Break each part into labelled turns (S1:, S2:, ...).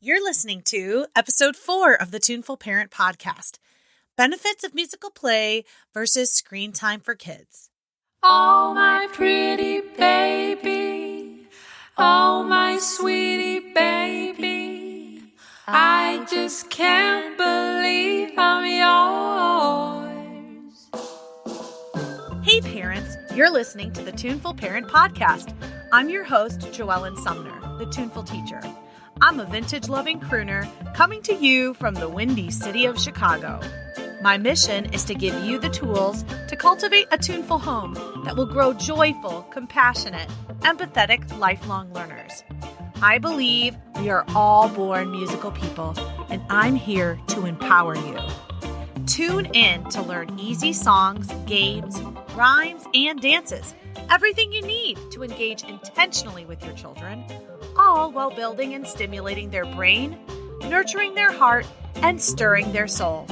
S1: You're listening to episode 4 of the Tuneful Parent Podcast, Benefits of Musical Play versus Screen Time for Kids.
S2: Oh, my pretty baby, oh, my sweetie baby, I just can't believe I'm yours.
S1: Hey parents, you're listening to the Tuneful Parent Podcast. I'm your host, JoEllyn Sumner, the Tuneful teacher. I'm a vintage-loving crooner coming to you from the windy city of Chicago. My mission is to give you the tools to cultivate a tuneful home that will grow joyful, compassionate, empathetic, lifelong learners. I believe we are all born musical people, and I'm here to empower you. Tune in to learn easy songs, games, rhymes, and dances. Everything you need to engage intentionally with your children, all while building and stimulating their brain, nurturing their heart, and stirring their soul.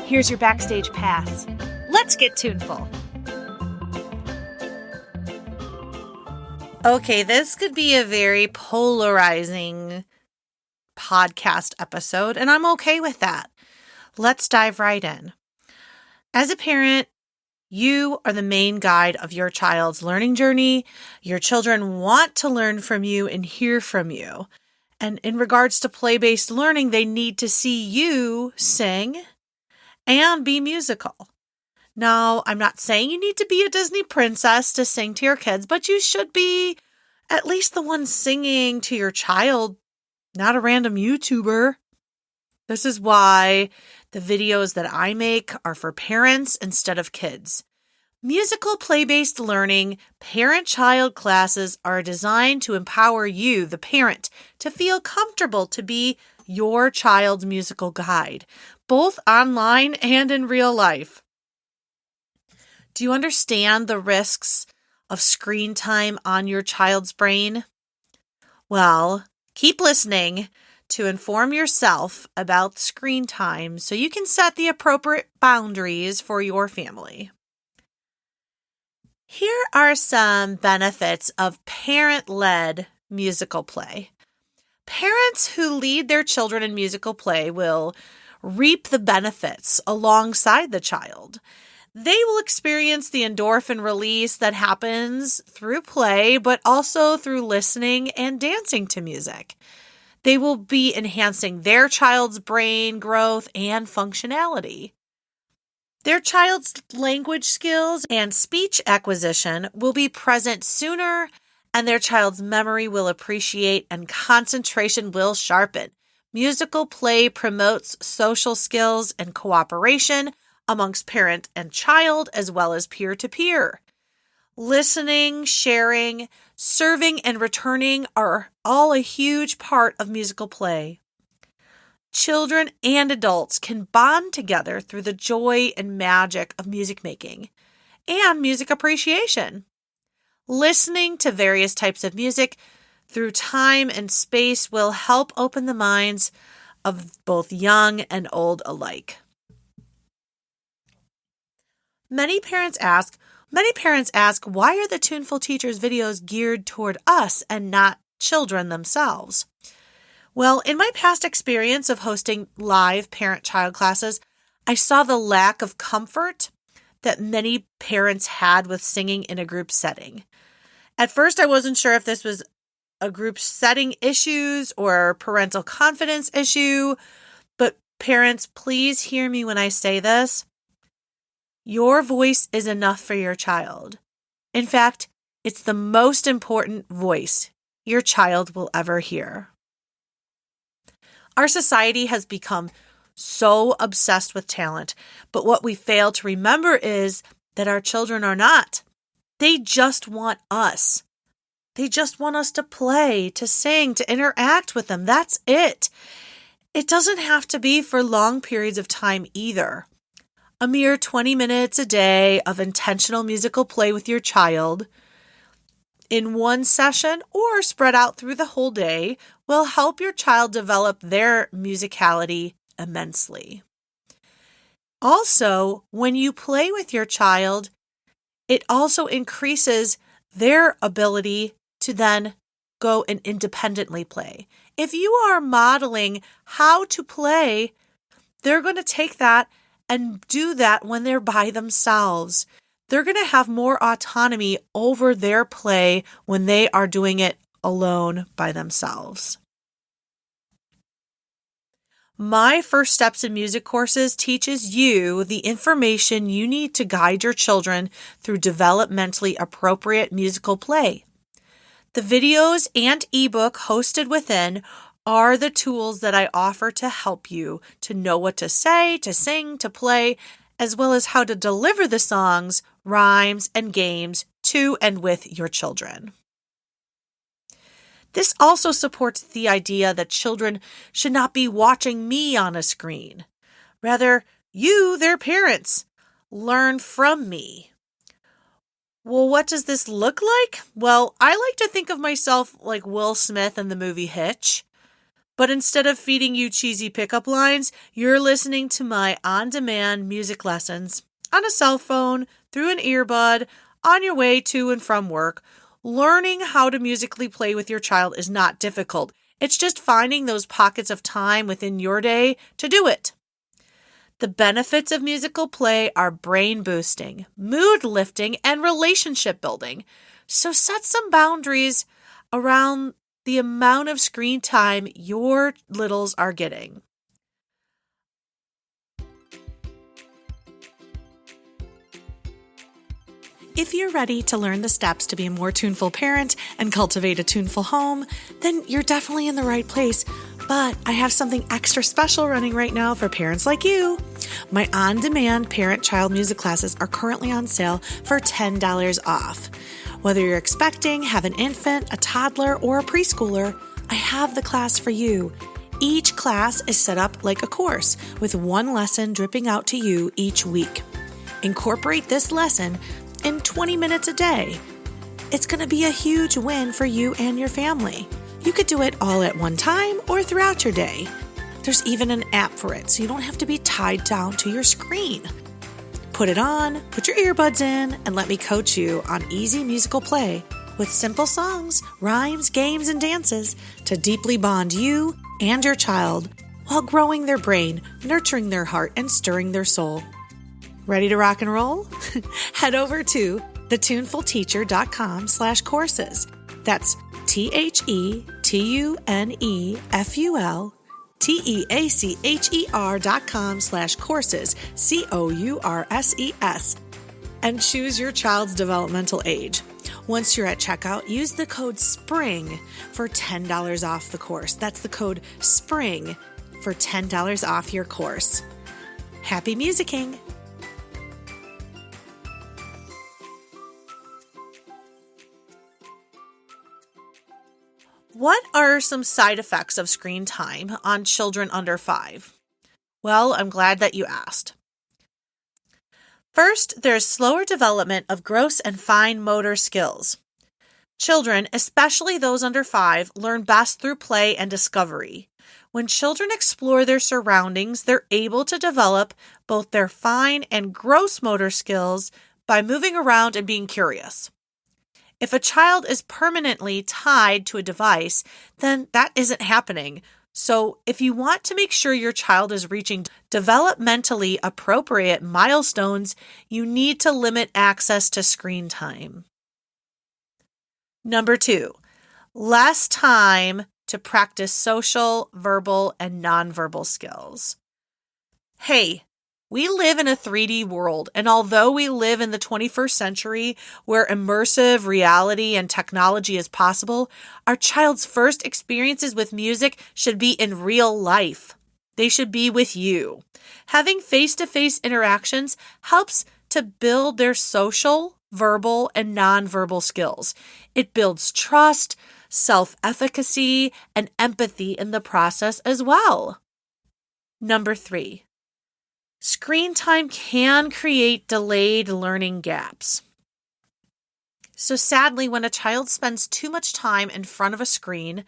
S1: Here's your backstage pass. Let's get tuneful. Okay, this could be a very polarizing podcast episode, and I'm okay with that. Let's dive right in. As a parent, you are the main guide of your child's learning journey. Your children want to learn from you and hear from you. And in regards to play-based learning, they need to see you sing and be musical. Now, I'm not saying you need to be a Disney princess to sing to your kids, but you should be at least the one singing to your child, not a random YouTuber. This is why the videos that I make are for parents instead of kids. Musical play-based learning parent-child classes are designed to empower you, the parent, to feel comfortable to be your child's musical guide, both online and in real life. Do you understand the risks of screen time on your child's brain? Well, keep listening to inform yourself about screen time so you can set the appropriate boundaries for your family. Here are some benefits of parent-led musical play. Parents who lead their children in musical play will reap the benefits alongside the child. They will experience the endorphin release that happens through play, but also through listening and dancing to music. They will be enhancing their child's brain growth and functionality. Their child's language skills and speech acquisition will be present sooner, and their child's memory will appreciate and concentration will sharpen. Musical play promotes social skills and cooperation amongst parent and child, as well as peer-to-peer. Listening, sharing, serving, and returning are all a huge part of musical play. Children and adults can bond together through the joy and magic of music making and music appreciation. Listening to various types of music through time and space will help open the minds of both young and old alike. Many parents ask, why are the Tuneful Teachers videos geared toward us and not children themselves? Well, in my past experience of hosting live parent-child classes, I saw the lack of comfort that many parents had with singing in a group setting. At first, I wasn't sure if this was a group setting issues or parental confidence issue, but parents, please hear me when I say this. Your voice is enough for your child. In fact, it's the most important voice your child will ever hear. Our society has become so obsessed with talent, but what we fail to remember is that our children are not. They just want us. They just want us to play, to sing, to interact with them. That's it. It doesn't have to be for long periods of time either. A mere 20 minutes a day of intentional musical play with your child in one session or spread out through the whole day will help your child develop their musicality immensely. Also, when you play with your child, it also increases their ability to then go and independently play. If you are modeling how to play, they're going to take that and do that when they're by themselves. They're going to have more autonomy over their play when they are doing it alone by themselves. My First Steps in Music courses teaches you the information you need to guide your children through developmentally appropriate musical play. The videos and ebook hosted within are the tools that I offer to help you to know what to say, to sing, to play, as well as how to deliver the songs, rhymes, and games to and with your children. This also supports the idea that children should not be watching me on a screen. Rather, you, their parents, learn from me. Well, what does this look like? Well, I like to think of myself like Will Smith in the movie Hitch. But instead of feeding you cheesy pickup lines, you're listening to my on-demand music lessons on a cell phone, through an earbud, on your way to and from work. Learning how to musically play with your child is not difficult. It's just finding those pockets of time within your day to do it. The benefits of musical play are brain boosting, mood lifting, and relationship building. So set some boundaries around the amount of screen time your littles are getting. If you're ready to learn the steps to be a more tuneful parent and cultivate a tuneful home, then you're definitely in the right place. But I have something extra special running right now for parents like you. My on-demand parent-child music classes are currently on sale for $10 off. Whether you're expecting, have an infant, a toddler, or a preschooler, I have the class for you. Each class is set up like a course, with one lesson dripping out to you each week. Incorporate this lesson in 20 minutes a day. It's going to be a huge win for you and your family. You could do it all at one time or throughout your day. There's even an app for it, so you don't have to be tied down to your screen. Put it on, put your earbuds in, and let me coach you on easy musical play with simple songs, rhymes, games, and dances to deeply bond you and your child while growing their brain, nurturing their heart, and stirring their soul. Ready to rock and roll? Head over to thetunefulteacher.com/courses. That's TheTunefulTeacher.com/courses, COURSES, and choose your child's developmental age. Once you're at checkout, use the code SPRING for $10 off the course. That's the code SPRING for $10 off your course. Happy musicking! What are some side effects of screen time on children under 5? Well, I'm glad that you asked. First, there's slower development of gross and fine motor skills. Children, especially those under 5, learn best through play and discovery. When children explore their surroundings, they're able to develop both their fine and gross motor skills by moving around and being curious. If a child is permanently tied to a device, then that isn't happening. So if you want to make sure your child is reaching developmentally appropriate milestones, you need to limit access to screen time. Number 2, less time to practice social, verbal, and nonverbal skills. Hey, we live in a 3D world, and although we live in the 21st century where immersive reality and technology is possible, our child's first experiences with music should be in real life. They should be with you. Having face-to-face interactions helps to build their social, verbal, and nonverbal skills. It builds trust, self-efficacy, and empathy in the process as well. Number 3. Screen time can create delayed learning gaps. So sadly, when a child spends too much time in front of a screen,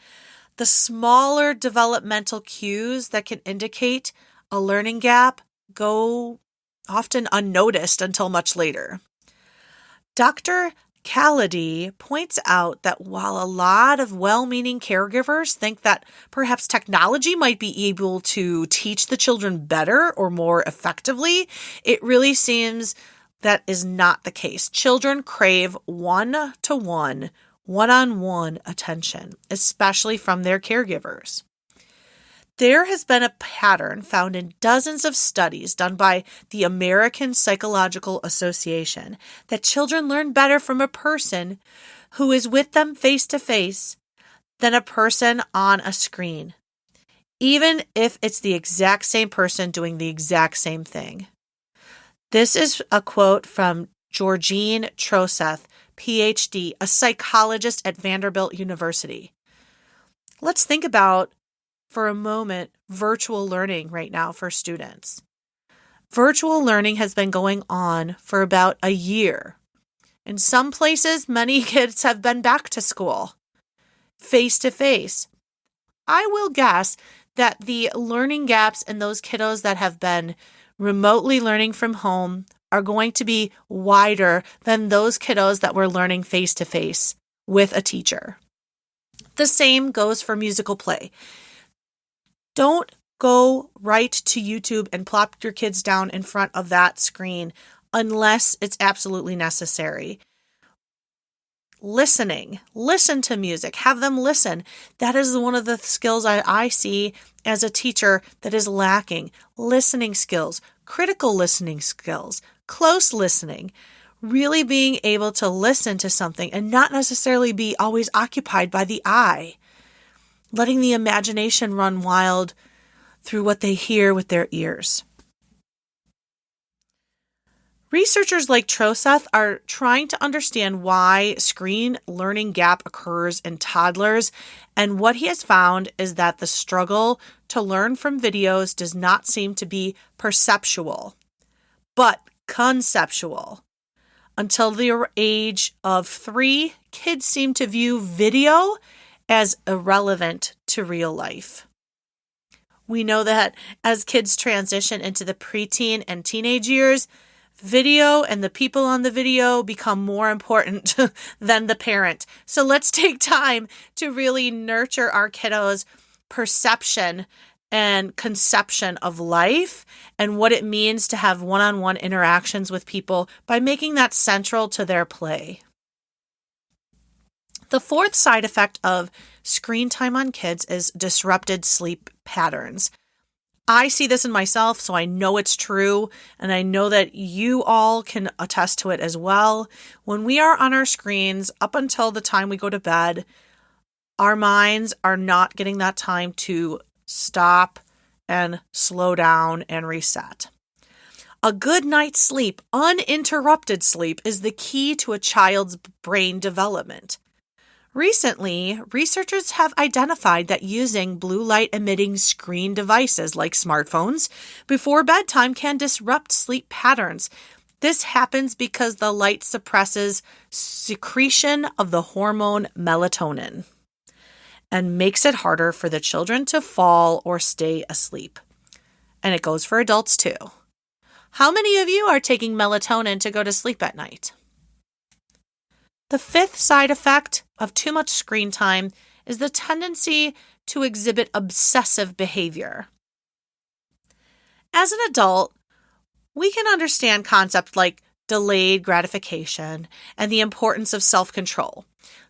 S1: the smaller developmental cues that can indicate a learning gap go often unnoticed until much later. Dr. Callady points out that while a lot of well-meaning caregivers think that perhaps technology might be able to teach the children better or more effectively, it really seems that is not the case. Children crave one-to-one, one-on-one attention, especially from their caregivers. There has been a pattern found in dozens of studies done by the American Psychological Association that children learn better from a person who is with them face to face than a person on a screen, even if it's the exact same person doing the exact same thing. This is a quote from Georgine Troseth, PhD, a psychologist at Vanderbilt University. Let's think about, for a moment, virtual learning right now for students. Virtual learning has been going on for about a year. In some places, many kids have been back to school, face to face. I will guess that the learning gaps in those kiddos that have been remotely learning from home are going to be wider than those kiddos that were learning face to face with a teacher. The same goes for musical play. Don't go right to YouTube and plop your kids down in front of that screen unless it's absolutely necessary. Listen to music, have them listen. That is one of the skills I see as a teacher that is lacking. Listening skills, critical listening skills, close listening, really being able to listen to something and not necessarily be always occupied by the eye. Letting the imagination run wild through what they hear with their ears. Researchers like Troseth are trying to understand why screen learning gap occurs in toddlers, and what he has found is that the struggle to learn from videos does not seem to be perceptual, but conceptual. Until the age of 3, kids seem to view video as irrelevant to real life. We know that as kids transition into the preteen and teenage years, video and the people on the video become more important than the parent. So let's take time to really nurture our kiddos' perception and conception of life and what it means to have one-on-one interactions with people by making that central to their play. The fourth side effect of screen time on kids is disrupted sleep patterns. I see this in myself, so I know it's true, and I know that you all can attest to it as well. When we are on our screens up until the time we go to bed, our minds are not getting that time to stop and slow down and reset. A good night's sleep, uninterrupted sleep, is the key to a child's brain development. Recently, researchers have identified that using blue light emitting screen devices like smartphones before bedtime can disrupt sleep patterns. This happens because the light suppresses secretion of the hormone melatonin and makes it harder for the children to fall or stay asleep. And it goes for adults too. How many of you are taking melatonin to go to sleep at night? The fifth side effect of too much screen time is the tendency to exhibit obsessive behavior. As an adult, we can understand concepts like delayed gratification and the importance of self-control.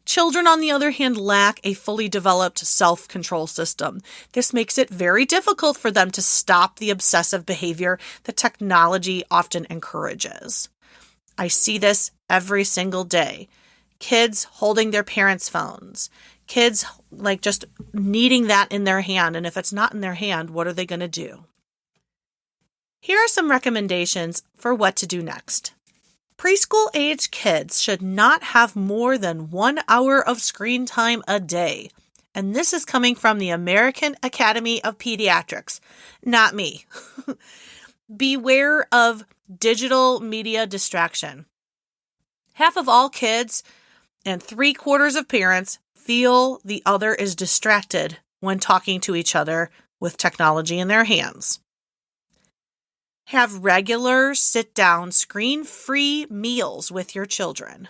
S1: Children, on the other hand, lack a fully developed self-control system. This makes it very difficult for them to stop the obsessive behavior that technology often encourages. I see this every single day. Kids holding their parents' phones. Kids just needing that in their hand. And if it's not in their hand, what are they going to do? Here are some recommendations for what to do next. Preschool-age kids should not have more than 1 hour of screen time a day. And this is coming from the American Academy of Pediatrics, not me. Beware of digital media distraction. Half of all kids and 3/4 of parents feel the other is distracted when talking to each other with technology in their hands. Have regular sit-down, screen-free meals with your children.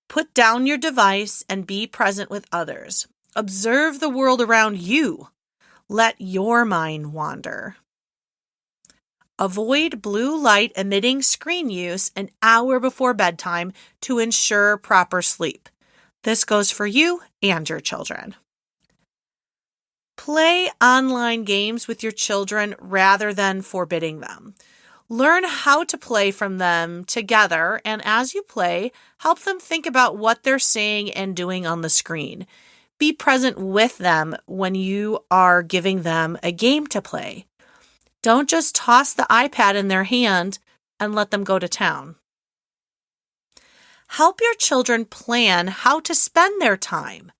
S1: Put down your device and be present with others. Observe the world around you. Let your mind wander. Avoid blue light emitting screen use an hour before bedtime to ensure proper sleep. This goes for you and your children. Play online games with your children rather than forbidding them. Learn how to play from them together, and as you play, help them think about what they're seeing and doing on the screen. Be present with them when you are giving them a game to play. Don't just toss the iPad in their hand and let them go to town. Help your children plan how to spend their time,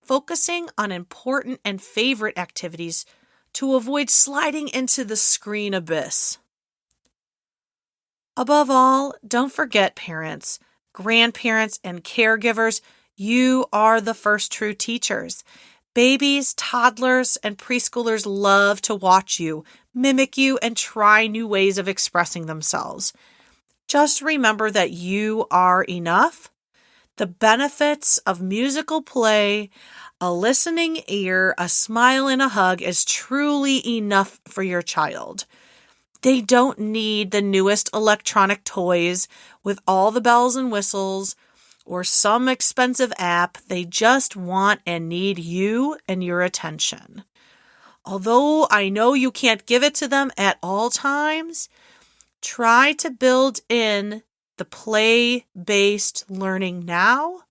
S1: focusing on important and favorite activities to avoid sliding into the screen abyss. Above all, don't forget parents, grandparents, and caregivers, you are the first true teachers. Babies, toddlers, and preschoolers love to watch you, mimic you, and try new ways of expressing themselves. Just remember that you are enough. The benefits of musical play, a listening ear, a smile, and a hug is truly enough for your child. They don't need the newest electronic toys with all the bells and whistles or some expensive app. They just want and need you and your attention. Although I know you can't give it to them at all times, try to build in the play-based learning now,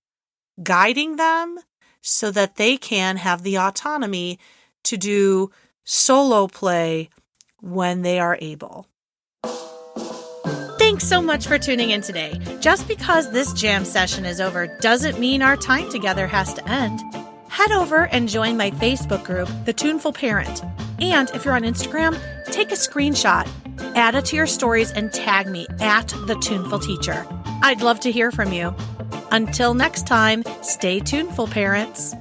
S1: guiding them so that they can have the autonomy to do solo play when they are able. Thanks so much for tuning in today. Just because this jam session is over doesn't mean our time together has to end. Head over and join my Facebook group, The Tuneful Parent. And if you're on Instagram, take a screenshot, add it to your stories, and tag me at The Tuneful Teacher. I'd love to hear from you. Until next time, stay tuneful, parents.